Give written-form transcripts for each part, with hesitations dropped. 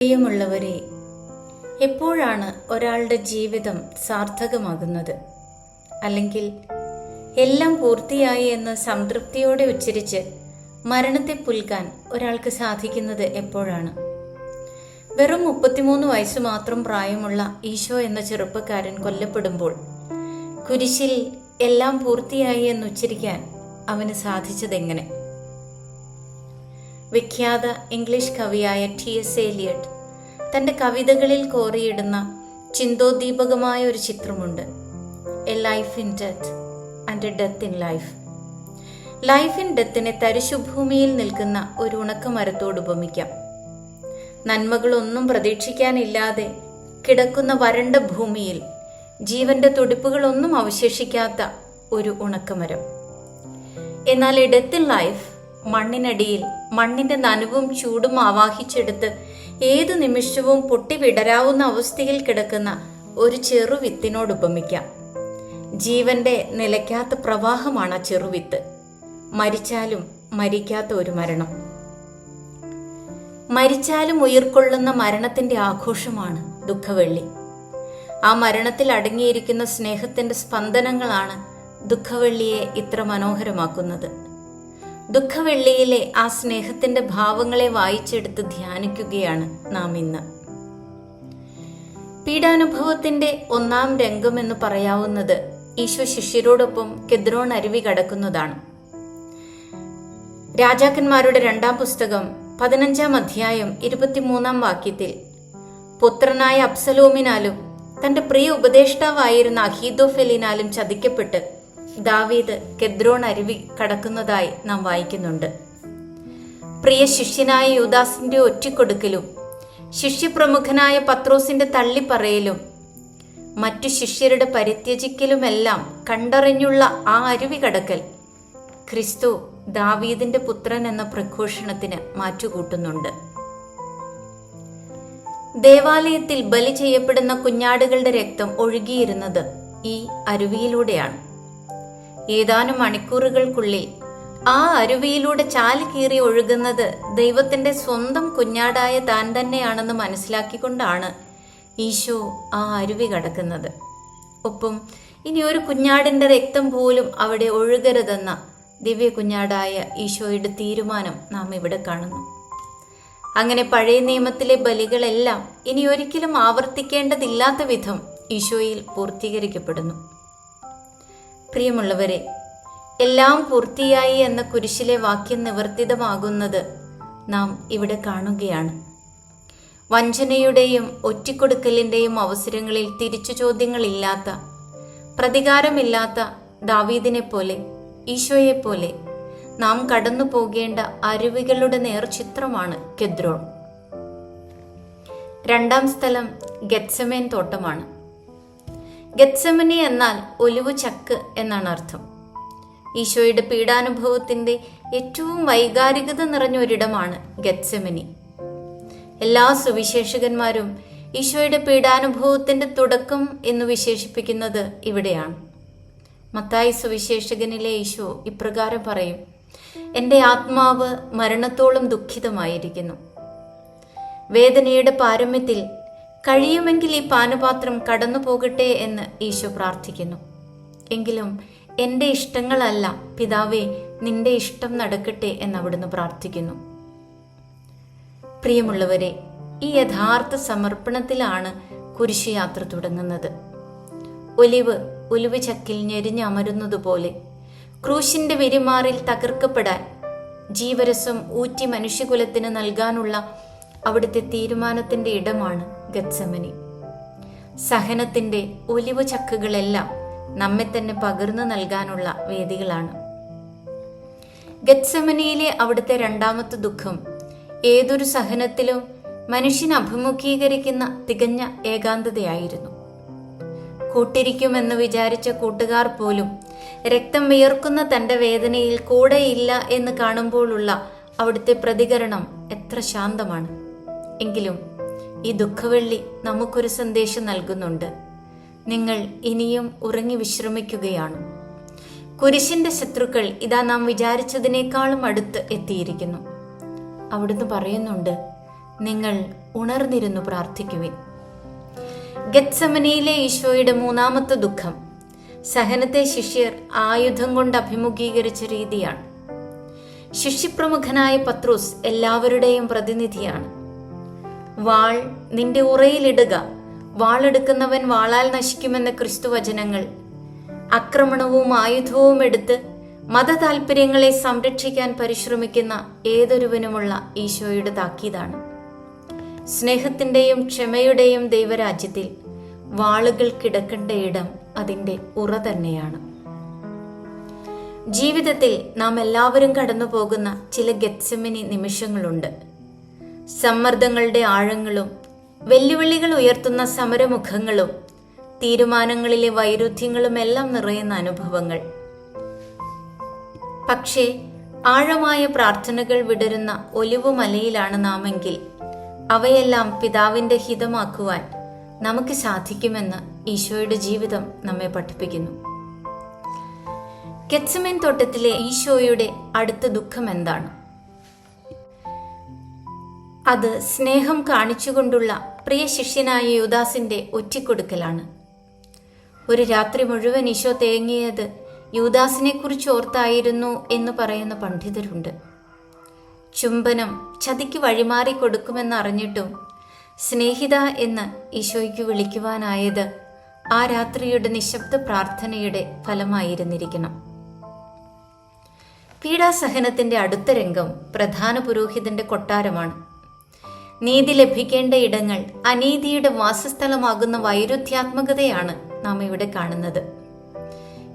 പ്രിയമുള്ളവരെ, എപ്പോഴാണ് ഒരാളുടെ ജീവിതം സാർത്ഥകമാകുന്നത്? അല്ലെങ്കിൽ എല്ലാം പൂർത്തിയായി എന്ന് സംതൃപ്തിയോടെ ഉച്ചരിച്ച് മരണത്തെ പുൽകാൻ ഒരാൾക്ക് സാധിക്കുന്നത് എപ്പോഴാണ്? വെറും 33 വയസ്സ് മാത്രം പ്രായമുള്ള ഈശോ എന്ന ചെറുപ്പക്കാരൻ കൊല്ലപ്പെടുമ്പോൾ കുരിശിൽ എല്ലാം പൂർത്തിയായി എന്ന് ഉച്ചരിക്കാൻ അവന് സാധിച്ചതെങ്ങനെ? വിഖ്യാത ഇംഗ്ലീഷ് കവിയായ T.S. എലിയട്ട് തൻ്റെ കവിതകളിൽ കോറിയിടുന്ന ചിന്തോദ്ദീപകമായ ഒരു ചിത്രമുണ്ട്. A life in death and a death in life. Life in ഡെത്തിനെ തരിശുഭൂമിയിൽ നിൽക്കുന്ന ഒരു ഉണക്കമരത്തോട് ഉപമിക്കാം. നന്മകളൊന്നും പ്രതീക്ഷിക്കാനില്ലാതെ കിടക്കുന്ന വരണ്ട ഭൂമിയിൽ ജീവന്റെ തുടിപ്പുകളൊന്നും അവശേഷിക്കാത്ത ഒരു ഉണക്കമരം. എന്നാൽ എ ഡെത്ത് ഇൻ ലൈഫ് മണ്ണിനടിയിൽ മണ്ണിന്റെ നനവും ചൂടും ആവാഹിച്ചെടുത്ത് ഏതു നിമിഷവും പൊട്ടിവിടരാവുന്ന അവസ്ഥയിൽ കിടക്കുന്ന ഒരു ചെറുവിത്തിനോട് ഉപമിക്കാം. ജീവന്റെ നിലയ്ക്കാത്ത പ്രവാഹമാണ് ആ ചെറുവിത്ത്. മരിച്ചാലും മരിക്കാത്ത ഒരു മരണം. മരിച്ചാലും ഉയിർക്കൊള്ളുന്ന മരണത്തിന്റെ ആഘോഷമാണ് ദുഃഖവെള്ളി. ആ മരണത്തിൽ അടങ്ങിയിരിക്കുന്ന സ്നേഹത്തിന്റെ സ്പന്ദനങ്ങളാണ് ദുഃഖവെള്ളിയെ ഇത്ര മനോഹരമാക്കുന്നത്. ദുഃഖവെള്ളിയിലെ ആ സ്നേഹത്തിന്റെ ഭാവങ്ങളെ വായിച്ചെടുത്ത് ധ്യാനിക്കുകയാണ് നാം ഇന്ന്. പീഡാനുഭവത്തിന്റെ ഒന്നാം രംഗം എന്ന് പറയാവുന്നത് ഈശോ ശിഷ്യരോടൊപ്പം കെദ്രോൺ അരുവി കടക്കുന്നതാണ്. രാജാക്കന്മാരുടെ 2-ാം പുസ്തകം 15-ാം അധ്യായം 23-ാം വാക്യത്തിൽ പുത്രനായ അബ്സലോമിനാലും തന്റെ പ്രിയ ഉപദേഷ്ടാവായിരുന്ന അഹീതോഫെലിനാലും ചതിക്കപ്പെട്ട് ദാവീദ് കെദ്രോൺ അരുവി കടക്കുന്നതായി നാം വായിക്കുന്നുണ്ട്. പ്രിയ ശിഷ്യനായ യൂദാസിന്റെ ഒറ്റിക്കൊടുക്കലും ശിഷ്യപ്രമുഖനായ പത്രോസിന്റെ തള്ളിപ്പറയലും മറ്റു ശിഷ്യരുടെ പരിത്യജിക്കലുമെല്ലാം കണ്ടറിഞ്ഞുള്ള ആ അരുവി കടക്കൽ ക്രിസ്തു ദാവീദിന്റെ പുത്രൻ എന്ന പ്രഘോഷണത്തിന് മാറ്റുകൂട്ടുന്നുണ്ട്. ദേവാലയത്തിൽ ബലി ചെയ്യപ്പെടുന്ന കുഞ്ഞാടുകളുടെ രക്തം ഒഴുകിയിരുന്നത് ഈ അരുവിയിലൂടെയാണ്. ഏതാനും മണിക്കൂറുകൾക്കുള്ളിൽ ആ അരുവിയിലൂടെ ചാല് കീറി ഒഴുകുന്നത് ദൈവത്തിന്റെ സ്വന്തം കുഞ്ഞാടായ താൻ തന്നെയാണെന്ന് മനസ്സിലാക്കിക്കൊണ്ടാണ് ഈശോ ആ അരുവി കടക്കുന്നത്. ഒപ്പം ഇനി ഒരു കുഞ്ഞാടിന്റെ രക്തം പോലും അവിടെ ഒഴുകരുതെന്ന ദിവ്യ കുഞ്ഞാടായ ഈശോയുടെ തീരുമാനം നാം ഇവിടെ കാണുന്നു. അങ്ങനെ പഴയ നിയമത്തിലെ ബലികളെല്ലാം ഇനി ഒരിക്കലും ആവർത്തിക്കേണ്ടതില്ലാത്ത വിധം ഈശോയിൽ പൂർത്തീകരിക്കപ്പെടുന്നു. പ്രിയമുള്ളവരെ, എല്ലാം പൂർത്തിയായി എന്ന കുരിശിലെ വാക്യം നിവർത്തിതമാകുന്നത് നാം ഇവിടെ കാണുകയാണ്. വഞ്ചനയുടെയും ഒറ്റിക്കൊടുക്കലിന്റെയും അവസരങ്ങളിൽ തിരിച്ചു ചോദ്യങ്ങളില്ലാത്ത, പ്രതികാരമില്ലാത്ത ദാവീദിനെ പോലെ, ഈശോയെ പോലെ നാം കടന്നു പോകേണ്ട അരുവികളുടെ നേർചിത്രമാണ് കെദ്രോൺ. 2-ാം സ്ഥലം ഗെത്സമേൻ തോട്ടമാണ്. ഗെത്സമനി എന്നാൽ ഒലിവു ചക്ക് എന്നാണ് അർത്ഥം. ഈശോയുടെ പീഡാനുഭവത്തിന്റെ ഏറ്റവും വൈകാരികത നിറഞ്ഞ ഒരിടമാണ് ഗെത്സമനി. എല്ലാ സുവിശേഷകന്മാരും ഈശോയുടെ പീഡാനുഭവത്തിന്റെ തുടക്കം എന്ന് വിശേഷിപ്പിക്കുന്നത് ഇവിടെയാണ്. മത്തായി സുവിശേഷകനിലെ ഈശോ ഇപ്രകാരം പറയും: "എൻ്റെ ആത്മാവ് മരണത്തോളം ദുഃഖിതമായിരിക്കുന്നു. വേദനയുടെ പാരമ്യത്തിൽ കഴിയുമെങ്കിൽ ഈ പാനപാത്രം കടന്നു പോകട്ടെ എന്ന് ഈശോ പ്രാർത്ഥിക്കുന്നു. എങ്കിലും എൻ്റെ ഇഷ്ടങ്ങളല്ല പിതാവേ, നിന്റെ ഇഷ്ടം നടക്കട്ടെ എന്ന് അവിടുന്ന് പ്രാർത്ഥിക്കുന്നു." പ്രിയമുള്ളവരെ, ഈ യഥാർത്ഥ സമർപ്പണത്തിലാണ് കുരിശുയാത്ര തുടങ്ങുന്നത്. ഒലിവ് ചക്കിൽ ഞെരിഞ്ഞമരുന്നതുപോലെ ക്രൂശിന്റെ വെരിമാറിൽ തകർക്കപ്പെടാൻ ജീവരസം ഊറ്റി മനുഷ്യകുലത്തിന് നൽകാനുള്ള അവിടുത്തെ തീരുമാനത്തിന്റെ ഇടമാണ് ഗെത്സമനി. സഹനത്തിന്റെ ഒലിവ് ചക്കുകളെല്ലാം നമ്മെ തന്നെ പകർന്നു നൽകാനുള്ള വേദികളാണ്. ഗെത്സമനിയിലെ അവിടുത്തെ 2-ാമത്തെ ദുഃഖം ഏതൊരു സഹനത്തിലും മനുഷ്യൻ അഭിമുഖീകരിക്കുന്ന തികഞ്ഞ ഏകാന്തതയായിരുന്നു. കൂട്ടിരിക്കുമെന്ന് വിചാരിച്ച കൂട്ടുകാർ പോലും രക്തം വിയർക്കുന്ന തന്റെ വേദനയിൽ കൂടെയില്ല എന്ന് കാണുമ്പോഴുള്ള അവിടുത്തെ പ്രതികരണം എത്ര ശാന്തമാണ്. എങ്കിലും ഈ ദുഃഖവെള്ളി നമുക്കൊരു സന്ദേശം നൽകുന്നുണ്ട്. നിങ്ങൾ ഇനിയും ഉറങ്ങി വിശ്രമിക്കുകയാണ്. കുരിശിന്റെ ശത്രുക്കൾ ഇതാ നാം വിചാരിച്ചതിനേക്കാളും അടുത്ത് എത്തിയിരിക്കുന്നു. അവിടുന്ന് പറയുന്നുണ്ട്, നിങ്ങൾ ഉണർന്നിരുന്നു പ്രാർത്ഥിക്കുവിൻ. ഗെത്സമനിയിലെ ഈശോയുടെ മൂന്നാമത്തെ ദുഃഖം സഹനത്തെ ശിഷ്യർ ആയുധം കൊണ്ട് അഭിമുഖീകരിച്ച രീതിയാണ്. ശിഷ്യപ്രമുഖനായ പത്രോസ് എല്ലാവരുടെയും പ്രതിനിധിയാണ്. വാൾ നിന്റെ ഉറയിലിടുക, വാളെടുക്കുന്നവൻ വാളാൽ നശിക്കുമെന്ന ക്രിസ്തുവചനങ്ങൾ ആക്രമണവും ആയുധവും എടുത്ത് മതതാൽപര്യങ്ങളെ സംരക്ഷിക്കാൻ പരിശ്രമിക്കുന്ന ഏതൊരുവനുമുള്ള ഈശോയുടെ താക്കീതാണ്. സ്നേഹത്തിന്റെയും ക്ഷമയുടെയും ദൈവരാജ്യത്തിൽ വാളുകൾ കിടക്കേണ്ട ഇടം അതിൻ്റെ ഉറ തന്നെയാണ്. ജീവിതത്തിൽ നാം എല്ലാവരും കടന്നു പോകുന്ന ചില ഗെത്സെമനി നിമിഷങ്ങളുണ്ട്. സമ്മർദ്ദങ്ങളുടെ ആഴങ്ങളും വെല്ലുവിളികൾ ഉയർത്തുന്ന സമരമുഖങ്ങളും തീരുമാനങ്ങളിലെ വൈരുദ്ധ്യങ്ങളും എല്ലാം നിറയുന്ന അനുഭവങ്ങൾ. പക്ഷേ ആഴമായ പ്രാർത്ഥനകൾ വിടരുന്ന ഒലിവുമലയിലാണ് നാമെങ്കിൽ അവയെല്ലാം പിതാവിന്റെ ഹിതമാക്കുവാൻ നമുക്ക് സാധിക്കുമെന്ന് ഈശോയുടെ ജീവിതം നമ്മെ പഠിപ്പിക്കുന്നു. ഗെത്സമേൻ തോട്ടത്തിലെ ഈശോയുടെ അടുത്ത ദുഃഖം എന്താണ്? അത് സ്നേഹം കാണിച്ചുകൊണ്ടുള്ള പ്രിയ ശിഷ്യനായ യൂദാസിന്റെ ഒറ്റിക്കൊടുക്കലാണ്. ഒരു രാത്രി മുഴുവൻ ഈശോ തേങ്ങിയത് യൂദാസിനെ കുറിച്ച് ഓർത്തായിരുന്നു എന്ന് പറയുന്ന പണ്ഡിതരുണ്ട്. ചുംബനം ചതിക്ക് വഴിമാറി കൊടുക്കുമെന്നറിഞ്ഞിട്ടും സ്നേഹിത എന്ന് ഈശോയ്ക്ക് വിളിക്കുവാനായത് ആ രാത്രിയുടെ നിശബ്ദ പ്രാർത്ഥനയുടെ ഫലമായിരുന്നിരിക്കണം. പീഡാസഹനത്തിന്റെ അടുത്ത രംഗം പ്രധാന പുരോഹിതന്റെ കൊട്ടാരമാണ്. നീതി ലഭിക്കേണ്ട ഇടങ്ങൾ അനീതിയുടെ വാസസ്ഥലമാകുന്ന വൈരുദ്ധ്യാത്മകതയാണ് നാം ഇവിടെ കാണുന്നത്.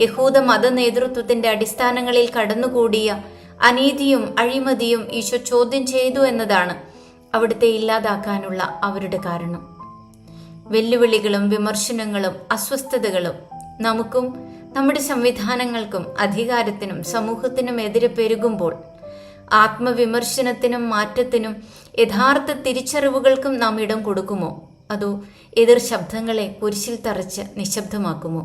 യഹൂദ മത നേതൃത്വത്തിന്റെ അടിസ്ഥാനങ്ങളിൽ കടന്നുകൂടിയ അനീതിയും അഴിമതിയും ഈശോ ചോദ്യം ചെയ്തു എന്നതാണ് അവിടുത്തെ ഇല്ലാതാക്കാനുള്ള അവരുടെ കാരണം. വെല്ലുവിളികളും വിമർശനങ്ങളും അസ്വസ്ഥതകളും നമുക്കും നമ്മുടെ സംവിധാനങ്ങൾക്കും അധികാരത്തിനും സമൂഹത്തിനും എതിരെ പെരുകുമ്പോൾ ആത്മവിമർശനത്തിനും മാറ്റത്തിനും യഥാർത്ഥ തിരിച്ചറിവുകൾക്കും നാം ഇടം കൊടുക്കുമോ, അതോ എതിർ ശബ്ദങ്ങളെ കുരിശിൽ തറച്ച് നിശബ്ദമാക്കുമോ?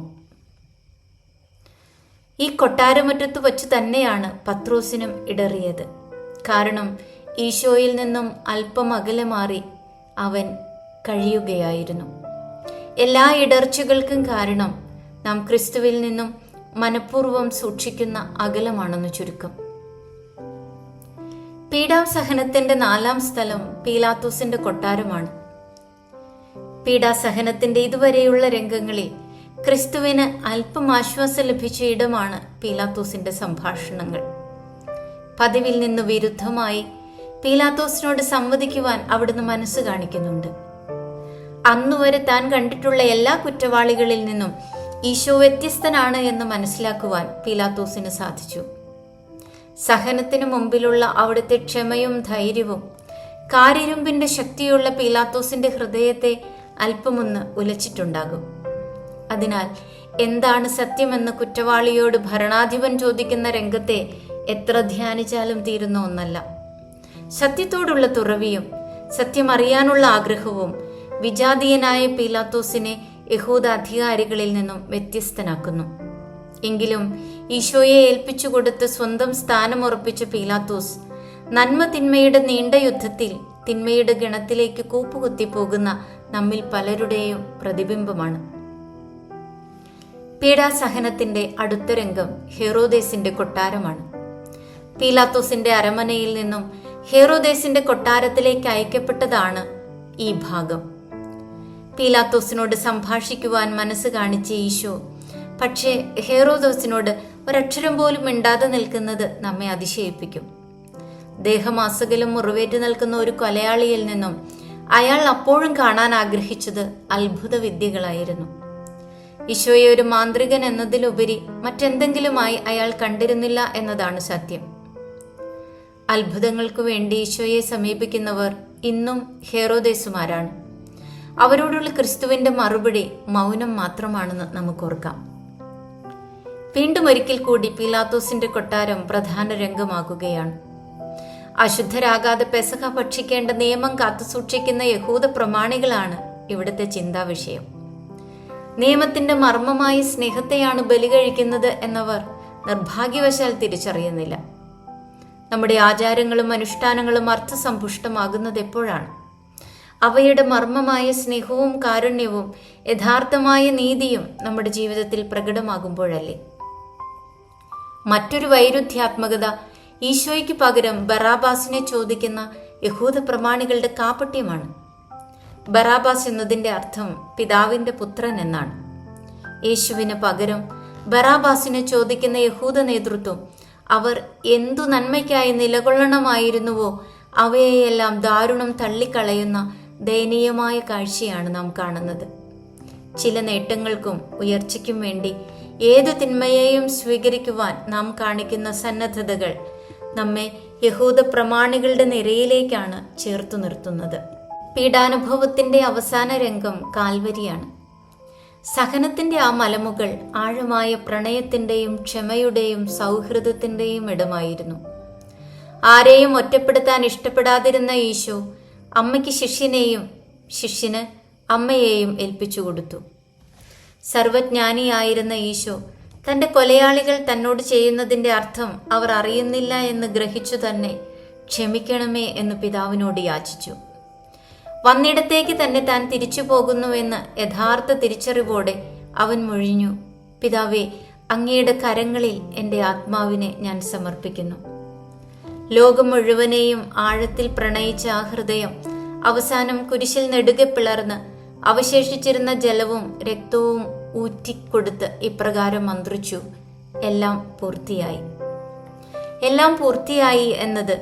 ഈ കൊട്ടാരമുറ്റത്ത് വച്ചു തന്നെയാണ് പത്രോസിനും ഇടറിയത്. കാരണം ഈശോയിൽ നിന്നും അല്പം അകലെ മാറി അവൻ കഴിയുകയായിരുന്നു. എല്ലാ ഇടർച്ചകൾക്കും കാരണം നാം ക്രിസ്തുവിൽ നിന്നും മനഃപൂർവ്വം സൂക്ഷിക്കുന്ന അകലമാണെന്ന് ചുരുക്കം. പീഡാസഹനത്തിന്റെ 4ാം സ്ഥലം പീലാത്തോസിന്റെ കൊട്ടാരമാണ്. പീഡാസഹനത്തിന്റെ ഇതുവരെയുള്ള രംഗങ്ങളിൽ ക്രിസ്തുവിന് അല്പം ആശ്വാസം ലഭിച്ച ഇടമാണ് പീലാത്തോസിന്റെ സംഭാഷണങ്ങൾ. പതിവിൽ നിന്ന് വിരുദ്ധമായി പീലാത്തോസിനോട് സംവദിക്കുവാൻ അവിടുന്ന് മനസ്സ് കാണിക്കുന്നുണ്ട്. അന്നുവരെ താൻ കണ്ടിട്ടുള്ള എല്ലാ കുറ്റവാളികളിൽ നിന്നും ഈശോ വ്യത്യസ്തനാണ് എന്ന് മനസ്സിലാക്കുവാൻ പീലാത്തോസിന് സാധിച്ചു. സഹനത്തിനു മുമ്പിലുള്ള അവിടുത്തെ ക്ഷമയും ധൈര്യവും കാരിരുമ്പിന്റെ ശക്തിയുള്ള പീലാത്തോസിന്റെ ഹൃദയത്തെ അല്പമൊന്ന് ഉലച്ചിട്ടുണ്ടാകും. അതിനാൽ എന്താണ് സത്യമെന്ന് കുറ്റവാളിയോട് ഭരണാധിപൻ ചോദിക്കുന്ന രംഗത്തെ എത്ര ധ്യാനിച്ചാലും തീരുന്ന ഒന്നല്ല. സത്യത്തോടുള്ള തുറവിയും സത്യമറിയാനുള്ള ആഗ്രഹവും വിജാതീയനായ പീലാത്തോസിനെ യഹൂദ അധികാരികളിൽ നിന്നും വ്യത്യസ്തനാക്കുന്നു. എങ്കിലും ഈശോയെ ഏൽപ്പിച്ചുകൊടുത്ത് സ്വന്തം സ്ഥാനമുറപ്പിച്ച പീലാത്തോസ് നന്മ തിന്മയുടെ നീണ്ട യുദ്ധത്തിൽ തിന്മയുടെ ഗണത്തിലേക്ക് കൂപ്പുകുത്തിപ്പോകുന്ന നമ്മിൽ പലരുടെയും പ്രതിബിംബമാണ്. പീഡാസഹനത്തിന്റെ അടുത്ത രംഗം ഹെറോദേസിന്റെ കൊട്ടാരമാണ്. പീലാത്തോസിന്റെ അരമനയിൽ നിന്നും ഹെറോദേസിന്റെ കൊട്ടാരത്തിലേക്ക് അയക്കപ്പെട്ടതാണ് ഈ ഭാഗം. പീലാത്തോസിനോട് സംഭാഷിക്കുവാൻ മനസ്സ് കാണിച്ച ഈശോ പക്ഷേ ഹെറോദോസിനോട് ഒരക്ഷരം പോലും മിണ്ടാതെ നിൽക്കുന്നത് നമ്മെ അതിശയിപ്പിക്കും. ദേഹമാസകലും മുറിവേറ്റ് നിൽക്കുന്ന ഒരു കൊലയാളിയിൽ നിന്നും അയാൾ അപ്പോഴും കാണാൻ ആഗ്രഹിച്ചത് അത്ഭുത വിദ്യകളായിരുന്നു. ഈശോയെ ഒരു മാന്ത്രികൻ എന്നതിലുപരി മറ്റെന്തെങ്കിലുമായി അയാൾ കണ്ടിരുന്നില്ല എന്നതാണ് സത്യം. അത്ഭുതങ്ങൾക്കു വേണ്ടി ഈശോയെ സമീപിക്കുന്നവർ ഇന്നും ഹെറോദേസുമാരാണ്. അവരോടുള്ള ക്രിസ്തുവിന്റെ മറുപടി മൗനം മാത്രമാണെന്ന് നമുക്കോർക്കാം. വീണ്ടും ഒരിക്കൽ കൂടി പീലാത്തോസിന്റെ കൊട്ടാരം പ്രധാന രംഗമാകുകയാണ്. അശുദ്ധരാകാതെ പെസഹ ഭക്ഷിക്കേണ്ട നിയമം കാത്തുസൂക്ഷിക്കുന്ന യഹൂദ പ്രമാണികളാണ് ഇവിടുത്തെ ചിന്താവിഷയം. നിയമത്തിന്റെ മർമ്മമായ സ്നേഹത്തെയാണ് ബലി കഴിക്കുന്നത് എന്നവർ നിർഭാഗ്യവശാൽ തിരിച്ചറിയുന്നില്ല. നമ്മുടെ ആചാരങ്ങളും അനുഷ്ഠാനങ്ങളും അർത്ഥസമ്പുഷ്ടമാകുന്നത് എപ്പോഴാണ്? അവയുടെ മർമ്മമായ സ്നേഹവും കാരുണ്യവും യഥാർത്ഥമായ നീതിയും നമ്മുടെ ജീവിതത്തിൽ പ്രകടമാകുമ്പോഴല്ലേ? മറ്റൊരു വൈരുദ്ധ്യാത്മകത ഈശോയ്ക്ക് പകരം ബറാബാസിനെ ചോദിക്കുന്ന യഹൂദ പ്രമാണികളുടെ കാപട്യമാണ്. ബറാബാസ് എന്നതിൻ്റെ അർത്ഥം പിതാവിൻ്റെ പുത്രൻ എന്നാണ്. യേശുവിന് പകരം ബറാബാസിനെ ചോദിക്കുന്ന യഹൂദ നേതൃത്വം അവർ എന്തു നന്മയ്ക്കായി നിലകൊള്ളണമായിരുന്നുവോ അവയെയെല്ലാം ദാരുണം തള്ളിക്കളയുന്ന ദയനീയമായ കാഴ്ചയാണ് നാം കാണുന്നത്. ചില നേട്ടങ്ങൾക്കും ഉയർച്ചയ്ക്കും വേണ്ടി ഏതു തിന്മയെയും സ്വീകരിക്കുവാൻ നാം കാണിക്കുന്ന സന്നദ്ധതകൾ നമ്മെ യഹൂദ പ്രമാണികളുടെ നിരയിലേക്കാണ് ചേർത്തു നിർത്തുന്നത്. പീഡാനുഭവത്തിന്റെ അവസാന രംഗം കാൽവരിയാണ്. സഹനത്തിന്റെ ആ മലമുകൾ ആഴമായ പ്രണയത്തിന്റെയും ക്ഷമയുടെയും സൗഹൃദത്തിന്റെയും ഇടമായിരുന്നു. ആരെയും ഒറ്റപ്പെടുത്താൻ ഇഷ്ടപ്പെടാതിരുന്ന ഈശോ അമ്മയ്ക്ക് ശിഷ്യനെയും ശിഷ്യന് അമ്മയെയും ഏൽപ്പിച്ചു കൊടുത്തു. സർവജ്ഞാനിയായിരുന്ന ഈശോ തൻ്റെ കൊലയാളികൾ തന്നോട് ചെയ്യുന്നതിൻ്റെ അർത്ഥം അവർ അറിയുന്നില്ല എന്ന് ഗ്രഹിച്ചു തന്നെ ക്ഷമിക്കണമേ എന്ന് പിതാവിനോട് യാചിച്ചു. വന്നിടത്തേക്ക് തന്നെ താൻ തിരിച്ചു പോകുന്നുവെന്ന് യഥാർത്ഥ തിരിച്ചറിവോടെ അവൻ മൊഴിഞ്ഞു, പിതാവേ, അങ്ങയുടെ കരങ്ങളിൽ എൻ്റെ ആത്മാവിനെ ഞാൻ സമർപ്പിക്കുന്നു. ലോകം മുഴുവനെയും ആഴത്തിൽ പ്രണയിച്ച ആ ഹൃദയം അവസാനം കുരിശിൽ നെടുകെ പിളർന്ന് അവശേഷിച്ചിരുന്ന ജലവും രക്തവും ഊറ്റിക്കൊടുത്ത് ഇപ്രകാരം മന്ത്രിച്ചു, എല്ലാം പൂർത്തിയായി. എല്ലാം പൂർത്തിയായി എന്നത്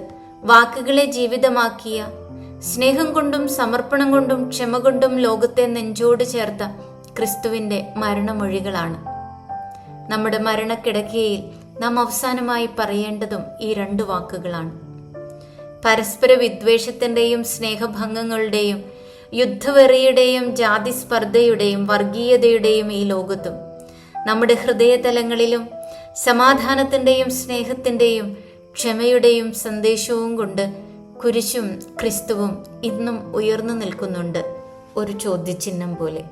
വാക്കുകളെ ജീവിതമാക്കിയ, സ്നേഹം കൊണ്ടും സമർപ്പണം കൊണ്ടും ക്ഷമ കൊണ്ടും ലോകത്തെ നെഞ്ചോട് ചേർത്ത ക്രിസ്തുവിൻ്റെ മരണമൊഴികളാണ്. നമ്മുടെ മരണക്കിടക്കയിൽ നാം അവസാനമായി പറയേണ്ടതും ഈ 2 വാക്കുകളാണ്. പരസ്പര വിദ്വേഷത്തിൻ്റെയും സ്നേഹഭംഗങ്ങളുടെയും യുദ്ധവെറിയുടെയും ജാതിസ്പർദ്ധയുടെയും വർഗീയതയുടെയും ഈ ലോകത്തും നമ്മുടെ ഹൃദയതലങ്ങളിലും സമാധാനത്തിൻ്റെയും സ്നേഹത്തിൻ്റെയും ക്ഷമയുടെയും സന്ദേശവും കൊണ്ട് കുരിശും ക്രിസ്തുവും ഇന്നും ഉയർന്നു നിൽക്കുന്നുണ്ട്, ഒരു ചോദ്യചിഹ്നം പോലെ.